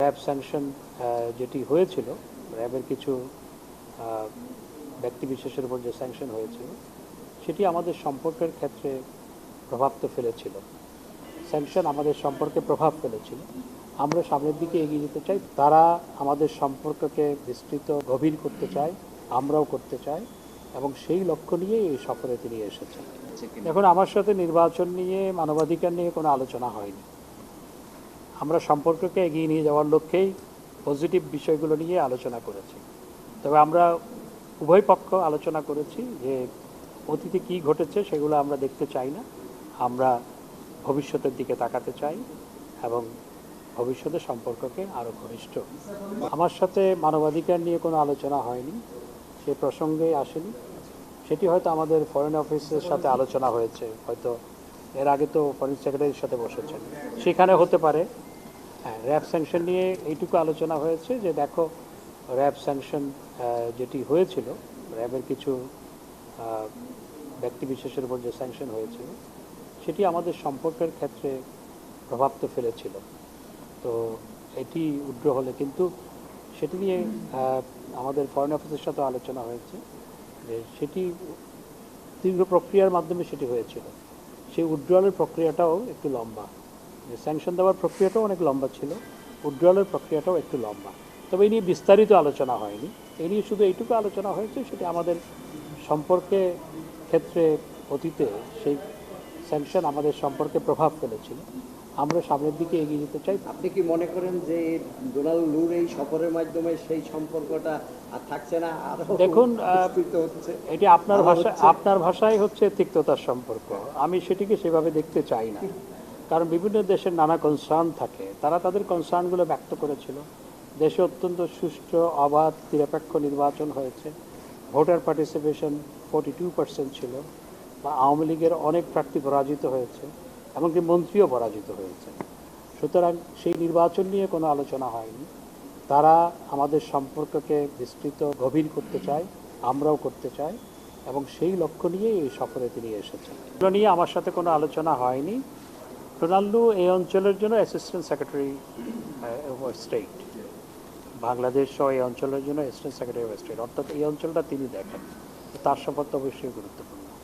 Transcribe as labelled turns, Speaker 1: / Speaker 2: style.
Speaker 1: RAB sanction যেটি হয়েছিল, র্যাবের কিছু ব্যক্তিবিশেষের উপর যে স্যাংশন হয়েছিল সেটি আমাদের সম্পর্কের ক্ষেত্রে প্রভাব তো ফেলেছিল। স্যাংশন আমাদের সম্পর্কে প্রভাব ফেলেছিল। আমরা সামনের দিকে এগিয়ে যেতে চাই, তারা আমাদের সম্পর্ককে বিস্তৃত গভীর করতে চায়, আমরাও করতে চাই, এবং সেই লক্ষ্য নিয়ে এই সফরে তিনি এসেছেন। এখন আমার সাথে নির্বাচন নিয়ে, মানবাধিকার নিয়ে কোনো আলোচনা হয়নি। আমরা সম্পর্ককে এগিয়ে নিয়ে যাওয়ার লক্ষ্যেই পজিটিভ বিষয়গুলো নিয়ে আলোচনা করেছি। তবে আমরা উভয় পক্ষ আলোচনা করেছি যে অতীতে কী ঘটেছে সেগুলো আমরা দেখতে চাই না, আমরা ভবিষ্যতের দিকে তাকাতে চাই এবং ভবিষ্যতে সম্পর্ককে আরও ঘনিষ্ঠ। আমার সাথে মানবাধিকার নিয়ে কোনো আলোচনা হয়নি, সে প্রসঙ্গে আসেনি। সেটি হয়তো আমাদের ফরেন অফিসের সাথে আলোচনা হয়েছে, হয়তো এর আগে তো ফরেন সেক্রেটারির সাথে বসেছেন, সেখানে হতে পারে। হ্যাঁ, র্যাব স্যাংশন নিয়ে এইটুকু আলোচনা হয়েছে যে দেখো, র্যাব স্যাংশন যেটি হয়েছিল, র্যাবের কিছু ব্যক্তিবিশেষের উপর যে স্যাংশন হয়েছিল সেটি আমাদের সম্পর্কের ক্ষেত্রে প্রভাব তো ফেলেছিল। তো এটি উগ্র হলে কিন্তু সেটি নিয়ে আমাদের ফরেন অফিসের সাথে আলোচনা হয়েছে যে সেটি দীর্ঘ প্রক্রিয়ার মাধ্যমে সেটি হয়েছিল। সেই উইথড্রয়ালের প্রক্রিয়াটাও একটু লম্বা, স্যাংশন দেওয়ার প্রক্রিয়াটাও অনেক লম্বা ছিল, উইথড্রয়ালের প্রক্রিয়াটাও একটু লম্বা। তবে এই নিয়ে বিস্তারিত আলোচনা হয়নি, এই নিয়ে শুধু এইটুকু আলোচনা হয়েছে সেটি আমাদের সম্পর্কে ক্ষেত্রে অতীতে সেই স্যাংশন আমাদের সম্পর্কে প্রভাব ফেলেছিল। আমরা সামনের দিকে এগিয়ে যেতে চাই।
Speaker 2: আপনি কি মনে করেন যে ডোনাল্ড লুর এই সফরের মাধ্যমে সেই সম্পর্কটা আর থাকছে না, আরো
Speaker 1: দেখুন,
Speaker 2: হচ্ছে?
Speaker 1: এটি আপনার ভাষায় হচ্ছে তিক্ততার সম্পর্ক। আমি সেটিকে সেভাবে দেখতে চাই না, কারণ বিভিন্ন দেশের নানা কনসার্ন থাকে, তারা তাদের কনসার্নগুলো ব্যক্ত করেছিল। দেশে অত্যন্ত সুষ্ঠু, অবাধ, নিরপেক্ষ নির্বাচন হয়েছে, ভোটার পার্টিসিপেশন 42% ছিল, বা আওয়ামী লীগের অনেক প্রার্থী পরাজিত হয়েছে, এমনকি মন্ত্রীও পরাজিত হয়েছে। সুতরাং সেই নির্বাচন নিয়ে কোনো আলোচনা হয়নি। তারা আমাদের সম্পর্ককে বিস্তৃত গভীর করতে চায়, আমরাও করতে চাই, এবং সেই লক্ষ্য নিয়ে এই সফরে তিনি এসেছেন। এগুলো নিয়ে আমার সাথে কোনো আলোচনা হয়নি। ডোনাল্ডো এই অঞ্চলের জন্য assistant secretary of state, Bangladesh সহ এই অঞ্চলের জন্য অ্যাসিস্ট্যান্ট সেক্রেটারি অফ স্টেট, অর্থাৎ এই অঞ্চলটা তিনি দেখেন, তার শপথ অবশ্যই গুরুত্বপূর্ণ।